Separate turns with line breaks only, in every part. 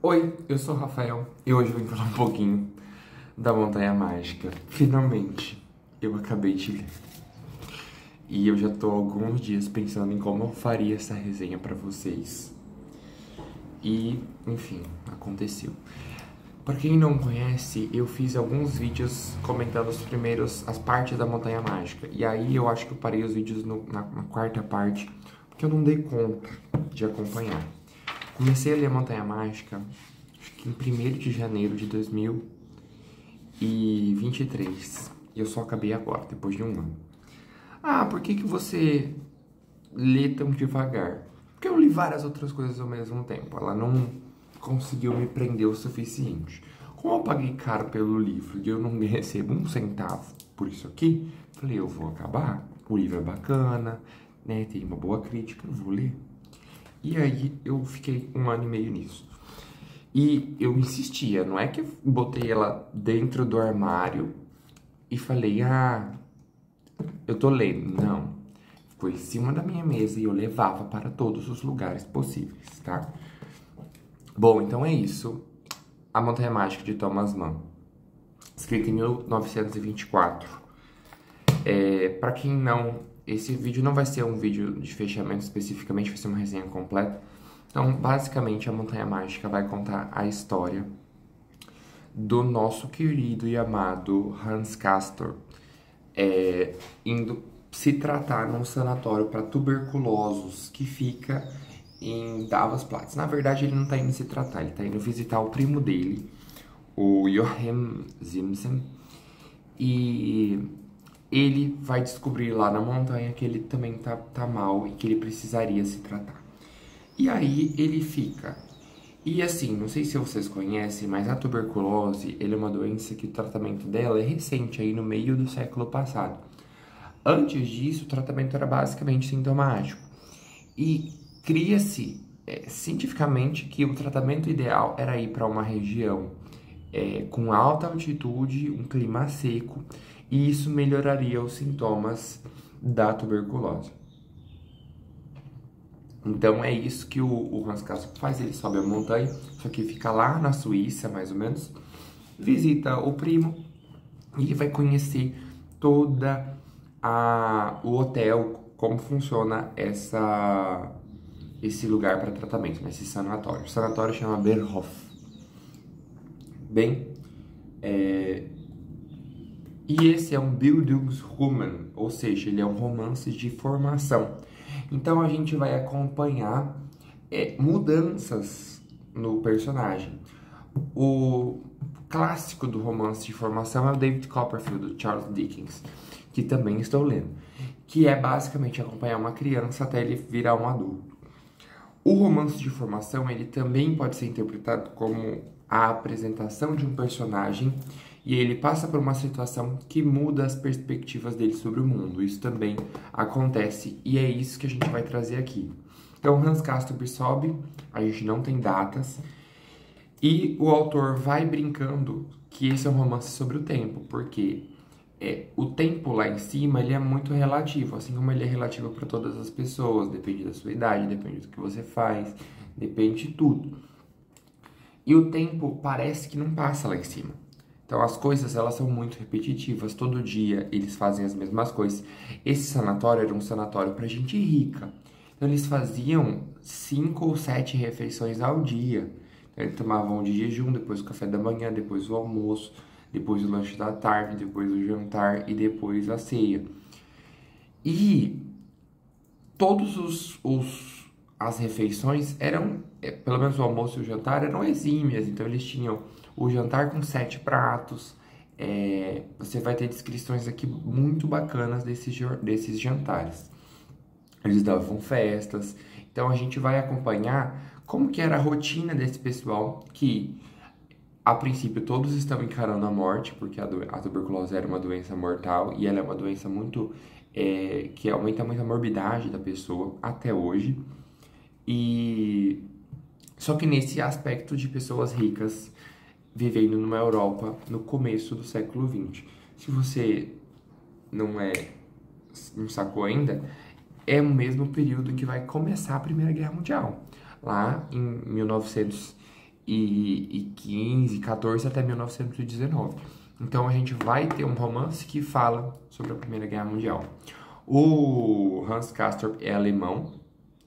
Oi, eu sou o Rafael e hoje eu vim falar um pouquinho da Montanha Mágica. Finalmente, eu acabei de ler. E eu já tô há alguns dias pensando em como eu faria essa resenha pra vocês. E, enfim, aconteceu. Pra quem não conhece, eu fiz alguns vídeos comentando as partes da Montanha Mágica. E aí eu acho que eu parei os vídeos na quarta parte, porque eu não dei conta de acompanhar. Comecei a ler a Montanha Mágica, acho que em 1º de janeiro de 2023. E eu só acabei agora, depois de um ano. Ah, por que você lê tão devagar? Porque eu li várias outras coisas ao mesmo tempo. Ela não conseguiu me prender o suficiente. Como eu paguei caro pelo livro e eu não recebo um centavo por isso aqui, falei, eu vou acabar. O livro é bacana, né? Tem uma boa crítica, eu vou ler. E aí eu fiquei um ano e meio nisso. E eu insistia, não é que eu botei ela dentro do armário e falei, eu tô lendo. Não. Ficou em cima da minha mesa e eu levava para todos os lugares possíveis, tá? Bom, então é isso. A Montanha Mágica de Thomas Mann, escrita em 1924. Pra quem não... Esse vídeo não vai ser um vídeo de fechamento especificamente, vai ser uma resenha completa. Então, basicamente, a Montanha Mágica vai contar a história do nosso querido e amado Hans Castor indo se tratar num sanatório para tuberculosos que fica em Davos-Platz. Na verdade, ele não tá indo se tratar, ele tá indo visitar o primo dele, o Joachim Ziemßen, e ele vai descobrir lá na montanha que ele também tá mal e que ele precisaria se tratar. E aí ele fica. E assim, não sei se vocês conhecem, mas a tuberculose, ele é uma doença que o tratamento dela é recente, aí no meio do século passado. Antes disso, o tratamento era basicamente sintomático. E cria-se cientificamente que o tratamento ideal era ir para uma região com alta altitude, um clima seco, e isso melhoraria os sintomas da tuberculose. Então é isso que o Hans Castor faz, ele sobe a montanha, só que fica lá na Suíça, mais ou menos, visita o primo e vai conhecer toda o hotel, como funciona esse lugar para tratamento, esse sanatório. O sanatório chama Berhof. Bem, e esse é um Bildungsroman, ou seja, ele é um romance de formação. Então a gente vai acompanhar mudanças no personagem. O clássico do romance de formação é o David Copperfield, do Charles Dickens, que também estou lendo, que é basicamente acompanhar uma criança até ele virar um adulto. O romance de formação, ele também pode ser interpretado como a apresentação de um personagem e ele passa por uma situação que muda as perspectivas dele sobre o mundo. Isso também acontece e é isso que a gente vai trazer aqui. Então, Hans Castor sobe, a gente não tem datas, e o autor vai brincando que esse é um romance sobre o tempo, porque o tempo lá em cima ele é muito relativo, assim como ele é relativo para todas as pessoas, depende da sua idade, depende do que você faz, depende de tudo. E o tempo parece que não passa lá em cima. Então as coisas elas são muito repetitivas, todo dia eles fazem as mesmas coisas. Esse sanatório era um sanatório para gente rica. Então eles faziam 5 ou 7 refeições ao dia. Então, eles tomavam de jejum, depois o café da manhã, depois o almoço, depois o lanche da tarde, depois o jantar e depois a ceia. E todos as refeições eram, pelo menos o almoço e o jantar, eram exímias. Então eles tinham o jantar com 7 pratos. Você vai ter descrições aqui muito bacanas desses jantares. Eles davam festas. Então a gente vai acompanhar como que era a rotina desse pessoal que, a princípio, todos estão encarando a morte, porque a tuberculose era uma doença mortal e ela é uma doença muito que aumenta muito a morbidade da pessoa até hoje. E só que nesse aspecto de pessoas ricas vivendo numa Europa no começo do século XX. Se você não sacou ainda, é o mesmo período em que vai começar a Primeira Guerra Mundial. Lá em 1914, 1915, 14 até 1919. Então a gente vai ter um romance que fala sobre a Primeira Guerra Mundial. O Hans Castorp é alemão.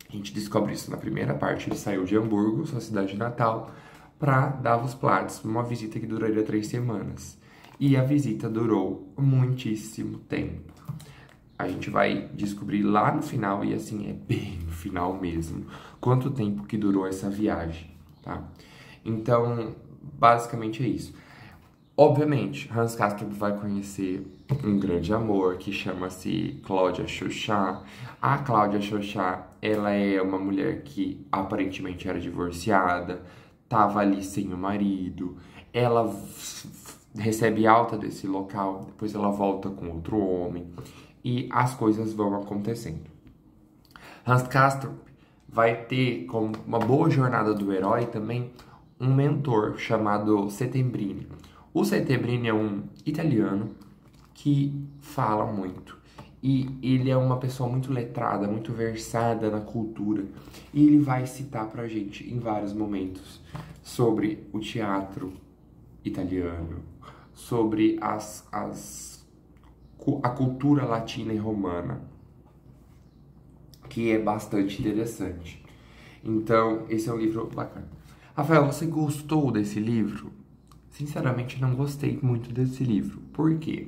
A gente descobre isso na primeira parte. Ele saiu de Hamburgo, sua cidade natal, para Davos-Platz, uma visita que duraria 3 semanas. E a visita durou muitíssimo tempo. A gente vai descobrir lá no final, e assim, é bem no final mesmo, quanto tempo que durou essa viagem, tá? Então, basicamente é isso. Obviamente, Hans Castorp vai conhecer um grande amor que chama-se Claudia Chauchat. A Claudia Chauchat, ela é uma mulher que aparentemente era divorciada, tava ali sem o marido, ela recebe alta desse local, depois ela volta com outro homem e as coisas vão acontecendo. Hans Castorp vai ter como uma boa jornada do herói também um mentor chamado Settembrini. O Settembrini é um italiano que fala muito e ele é uma pessoa muito letrada, muito versada na cultura e ele vai citar pra gente em vários momentos sobre o teatro italiano, sobre a cultura latina e romana, que é bastante interessante. Então, esse é um livro bacana. Rafael, você gostou desse livro? Sinceramente, não gostei muito desse livro. Por quê?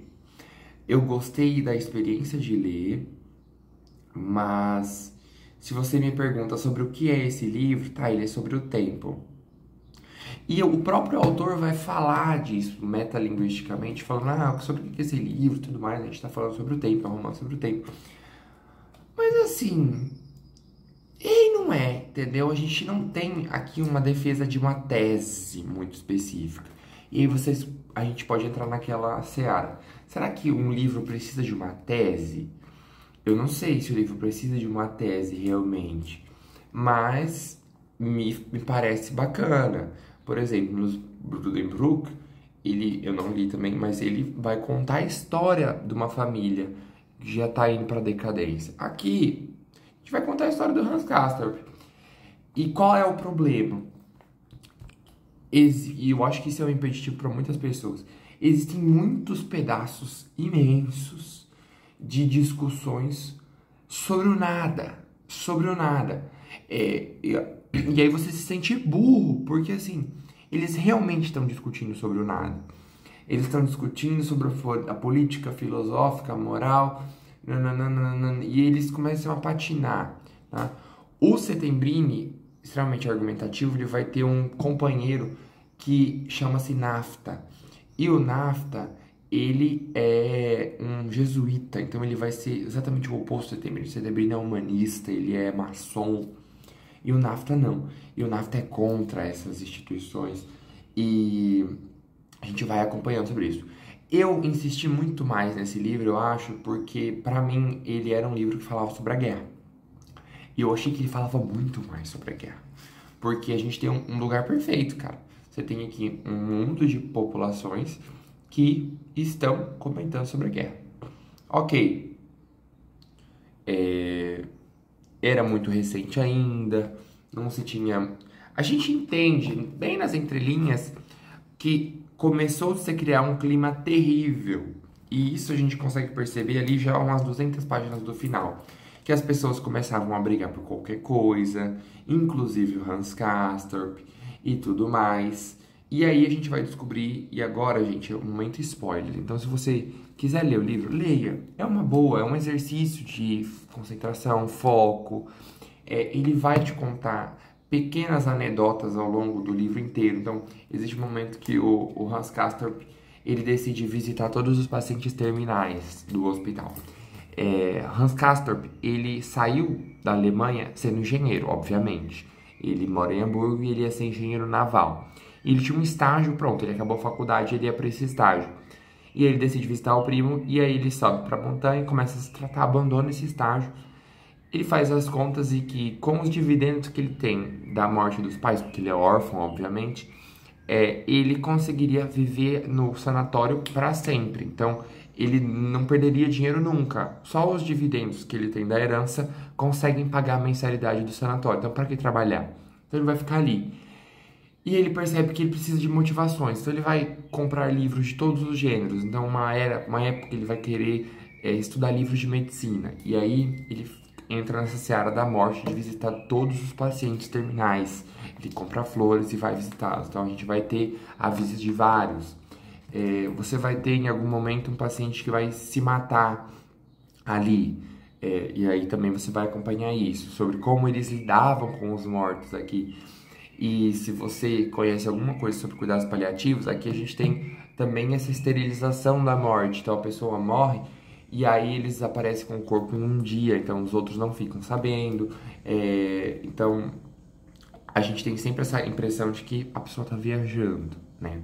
Eu gostei da experiência de ler, mas se você me pergunta sobre o que é esse livro, tá, ele é sobre o tempo. E o próprio autor vai falar disso metalinguisticamente, falando, sobre o que é esse livro e tudo mais, a gente tá falando sobre o tempo, é um romance sobre o tempo. Mas assim, ele não é, entendeu? A gente não tem aqui uma defesa de uma tese muito específica. E aí a gente pode entrar naquela seara. Será que um livro precisa de uma tese? Eu não sei se o livro precisa de uma tese realmente, mas me parece bacana. Por exemplo, no Buddenbrook, eu não li também, mas ele vai contar a história de uma família que já está indo para decadência. Aqui, a gente vai contar a história do Hans Castorp. E qual é o problema? E eu acho que isso é um impeditivo para muitas pessoas. Existem muitos pedaços imensos de discussões sobre o nada. Sobre o nada. E aí você se sente burro, porque assim, eles realmente estão discutindo sobre o nada. Eles estão discutindo sobre a política filosófica, a moral, e eles começam a patinar. Tá? O Settembrini, extremamente argumentativo, ele vai ter um companheiro que chama-se Nafta. E o Nafta, ele é um jesuíta, então ele vai ser exatamente o oposto do Settembrini. O Settembrini é humanista, ele é maçom. E o Nafta não. E o Nafta é contra essas instituições. E a gente vai acompanhando sobre isso. Eu insisti muito mais nesse livro, eu acho, porque pra mim ele era um livro que falava sobre a guerra. E eu achei que ele falava muito mais sobre a guerra. Porque a gente tem um lugar perfeito, cara. Você tem aqui um mundo de populações que estão comentando sobre a guerra. Ok. Era muito recente ainda, não se tinha... A gente entende, bem nas entrelinhas, que começou a se criar um clima terrível. E isso a gente consegue perceber ali já umas 200 páginas do final. Que as pessoas começavam a brigar por qualquer coisa, inclusive o Hans Castorp e tudo mais. E aí a gente vai descobrir, e agora, gente, é um momento spoiler. Então, se você quiser ler o livro, leia. É uma boa, é um exercício de concentração, foco. Ele vai te contar pequenas anedotas ao longo do livro inteiro. Então, existe um momento que o Hans Castorp, ele decide visitar todos os pacientes terminais do hospital. Hans Castorp, ele saiu da Alemanha sendo engenheiro, obviamente. Ele mora em Hamburgo e ele ia ser engenheiro naval. Ele tinha um estágio pronto, ele acabou a faculdade, ele ia para esse estágio. E ele decide visitar o primo, e aí ele sobe para a montanha, começa a se tratar, abandona esse estágio. Ele faz as contas e que com os dividendos que ele tem da morte dos pais, porque ele é órfão, obviamente, ele conseguiria viver no sanatório para sempre. Então, ele não perderia dinheiro nunca. Só os dividendos que ele tem da herança conseguem pagar a mensalidade do sanatório. Então, para que trabalhar? Então, ele vai ficar ali. E ele percebe que ele precisa de motivações, então ele vai comprar livros de todos os gêneros. Então, uma época ele vai querer estudar livros de medicina. E aí ele entra nessa seara da morte de visitar todos os pacientes terminais. Ele compra flores e vai visitá-los. Então, a gente vai ter a visita de vários. Você vai ter em algum momento um paciente que vai se matar ali. E aí também você vai acompanhar isso, sobre como eles lidavam com os mortos aqui. E se você conhece alguma coisa sobre cuidados paliativos, aqui a gente tem também essa esterilização da morte. Então a pessoa morre e aí eles aparecem com o corpo em um dia, então os outros não ficam sabendo. Então a gente tem sempre essa impressão de que a pessoa está viajando, né?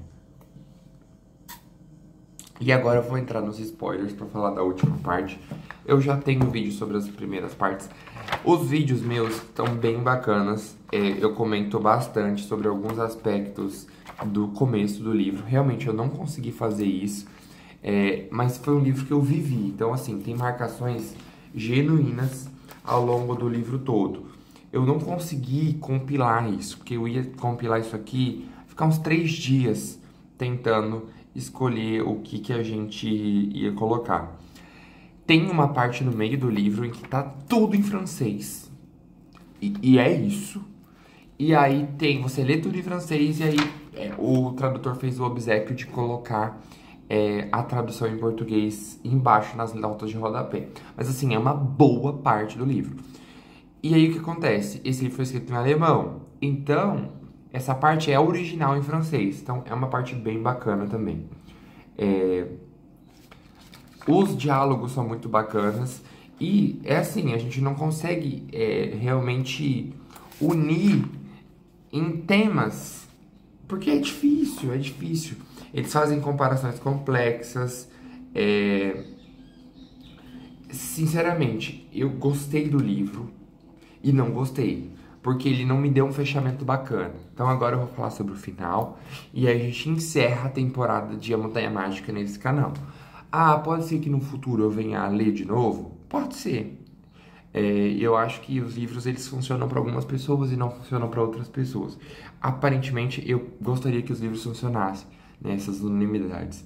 E agora eu vou entrar nos spoilers para falar da última parte. Eu já tenho vídeo sobre as primeiras partes. Os vídeos meus estão bem bacanas. Eu comento bastante sobre alguns aspectos do começo do livro. Realmente eu não consegui fazer isso, mas foi um livro que eu vivi. Então, assim, tem marcações genuínas ao longo do livro todo. Eu não consegui compilar isso, porque eu ia compilar isso aqui, ficar uns 3 dias tentando escolher o que a gente ia colocar. Tem uma parte no meio do livro em que tá tudo em francês. E é isso. E aí você lê tudo em francês e aí o tradutor fez o obséquio de colocar a tradução em português embaixo nas notas de rodapé. Mas assim, é uma boa parte do livro. E aí o que acontece? Esse livro foi escrito em alemão. Então, essa parte é original em francês. Então, é uma parte bem bacana também. Os diálogos são muito bacanas. E é assim, a gente não consegue realmente unir em temas. Porque é difícil, é difícil. Eles fazem comparações complexas. Sinceramente, eu gostei do livro e não gostei, porque ele não me deu um fechamento bacana. Então agora eu vou falar sobre o final e aí a gente encerra a temporada de A Montanha Mágica nesse canal. Ah, pode ser que no futuro eu venha a ler de novo? Pode ser. Eu acho que os livros eles funcionam para algumas pessoas e não funcionam para outras pessoas. Aparentemente eu gostaria que os livros funcionassem nessas unanimidades.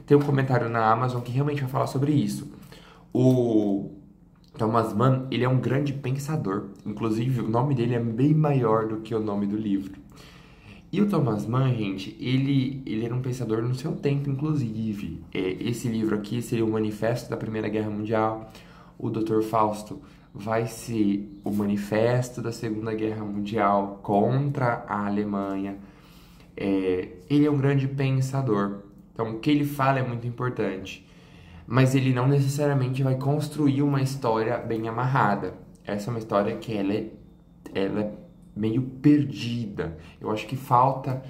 Tem um comentário na Amazon que realmente vai falar sobre isso. O Thomas Mann, ele é um grande pensador. Inclusive, o nome dele é bem maior do que o nome do livro. E o Thomas Mann, gente, ele era um pensador no seu tempo, inclusive. Esse livro aqui seria o Manifesto da Primeira Guerra Mundial. O Dr. Fausto vai ser o Manifesto da Segunda Guerra Mundial contra a Alemanha. Ele é um grande pensador. Então, o que ele fala é muito importante. Mas ele não necessariamente vai construir uma história bem amarrada. Essa é uma história que ela é meio perdida. Eu acho que falta,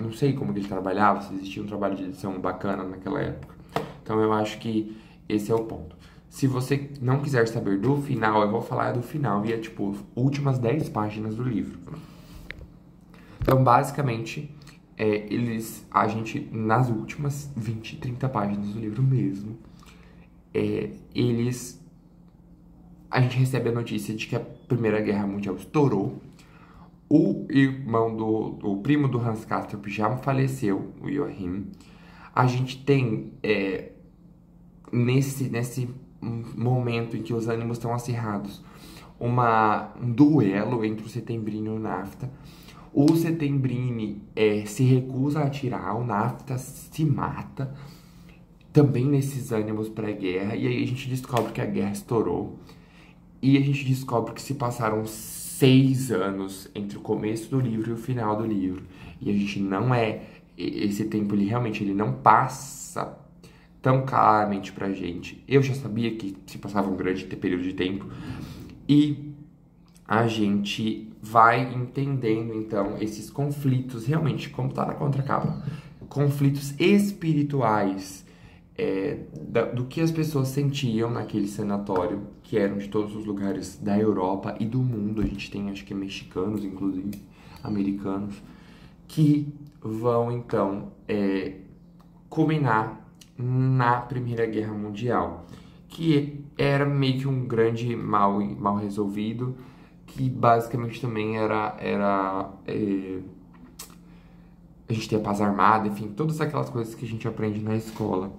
não sei como que ele trabalhava, se existia um trabalho de edição bacana naquela época. Então eu acho que esse é o ponto. Se você não quiser saber do final, eu vou falar do final e é tipo últimas 10 páginas do livro. Então basicamente a gente, nas últimas 20, 30 páginas do livro mesmo, a gente recebe a notícia de que a Primeira Guerra Mundial estourou, o primo do Hans Castorp já faleceu, o Joachim. A gente tem, nesse momento em que os ânimos estão acirrados, um duelo entre o Settembrini e o Naphta. O Settembrini se recusa a atirar, o Naphta se mata, também nesses ânimos pré-guerra, e aí a gente descobre que a guerra estourou, e a gente descobre que se passaram 6 anos entre o começo do livro e o final do livro, e a gente não esse tempo ele realmente não passa tão claramente pra gente. Eu já sabia que se passava um grande período de tempo, e a gente vai entendendo, então, esses conflitos, realmente, como tá na contracapa, conflitos espirituais, do que as pessoas sentiam naquele sanatório, que eram de todos os lugares da Europa e do mundo. A gente tem, acho que mexicanos, inclusive, americanos, que vão, então, culminar na Primeira Guerra Mundial, que era meio que um grande mal resolvido. que basicamente também a gente tem a paz armada, enfim, todas aquelas coisas que a gente aprende na escola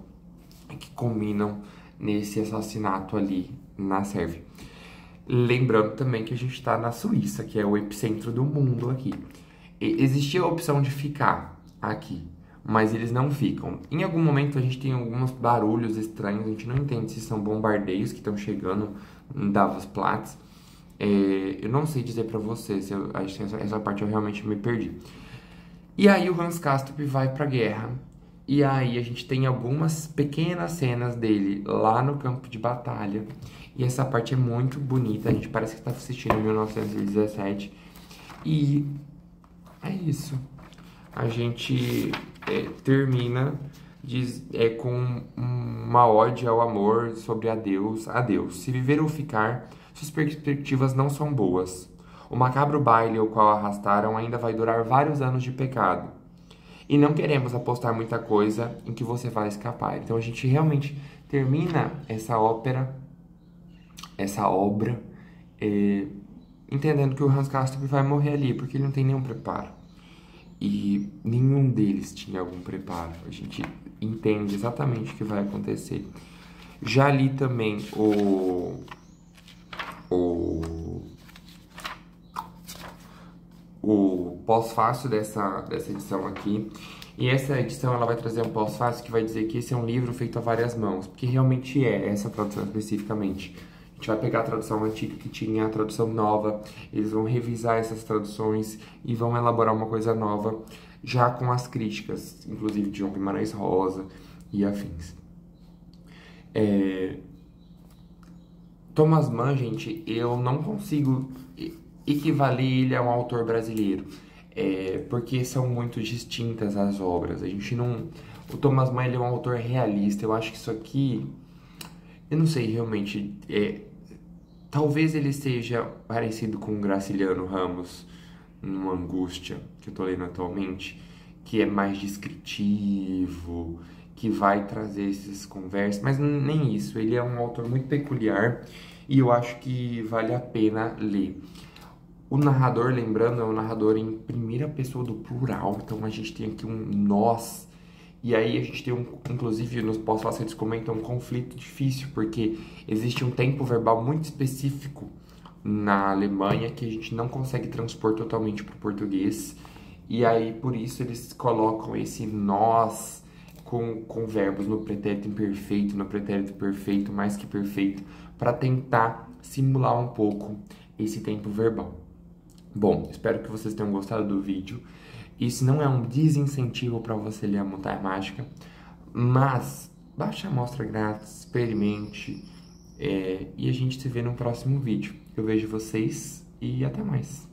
que culminam nesse assassinato ali na Sérvia. Lembrando também que a gente está na Suíça, que é o epicentro do mundo aqui. Existia a opção de ficar aqui, mas eles não ficam. Em algum momento a gente tem alguns barulhos estranhos, a gente não entende se são bombardeios que estão chegando em Davos-Platz. Eu não sei dizer pra você, essa parte eu realmente me perdi. E aí o Hans Castorp vai pra guerra. E aí a gente tem algumas pequenas cenas dele lá no campo de batalha. E essa parte é muito bonita, a gente parece que tá assistindo em 1917. E é isso. A gente termina com uma ode ao amor sobre adeus. Adeus. Se viver ou ficar, suas perspectivas não são boas. O macabro baile ao qual arrastaram ainda vai durar vários anos de pecado. E não queremos apostar muita coisa em que você vai escapar. Então a gente realmente termina essa obra, entendendo que o Hans Castorp vai morrer ali, porque ele não tem nenhum preparo. E nenhum deles tinha algum preparo. A gente entende exatamente o que vai acontecer. Já li também o pós-fácil dessa edição aqui. E essa edição ela vai trazer um pós-fácil que vai dizer que esse é um livro feito a várias mãos, porque realmente é essa tradução especificamente. A gente vai pegar a tradução antiga que tinha a tradução nova, eles vão revisar essas traduções e vão elaborar uma coisa nova, já com as críticas, inclusive de João Guimarães Rosa e afins. Thomas Mann, gente, eu não consigo equivaler ele a um autor brasileiro, porque são muito distintas as obras. A gente não... O Thomas Mann ele é um autor realista. Eu acho que isso aqui... Eu não sei realmente... Talvez ele seja parecido com o Graciliano Ramos no Angústia, que eu tô lendo atualmente, que é mais descritivo, que vai trazer essas conversas, mas nem isso. Ele é um autor muito peculiar e eu acho que vale a pena ler. O narrador, lembrando, é um narrador em primeira pessoa do plural, então a gente tem aqui um nós. E aí a gente tem inclusive nos pós-fácil eles comentam um conflito difícil, porque existe um tempo verbal muito específico na Alemanha que a gente não consegue transpor totalmente para o português. E aí por isso eles colocam esse nós com verbos no pretérito imperfeito, no pretérito perfeito, mais que perfeito, para tentar simular um pouco esse tempo verbal. Bom, espero que vocês tenham gostado do vídeo. Isso não é um desincentivo para você ler a Montanha Mágica, mas baixe a amostra grátis, experimente, e a gente se vê no próximo vídeo. Eu vejo vocês e até mais.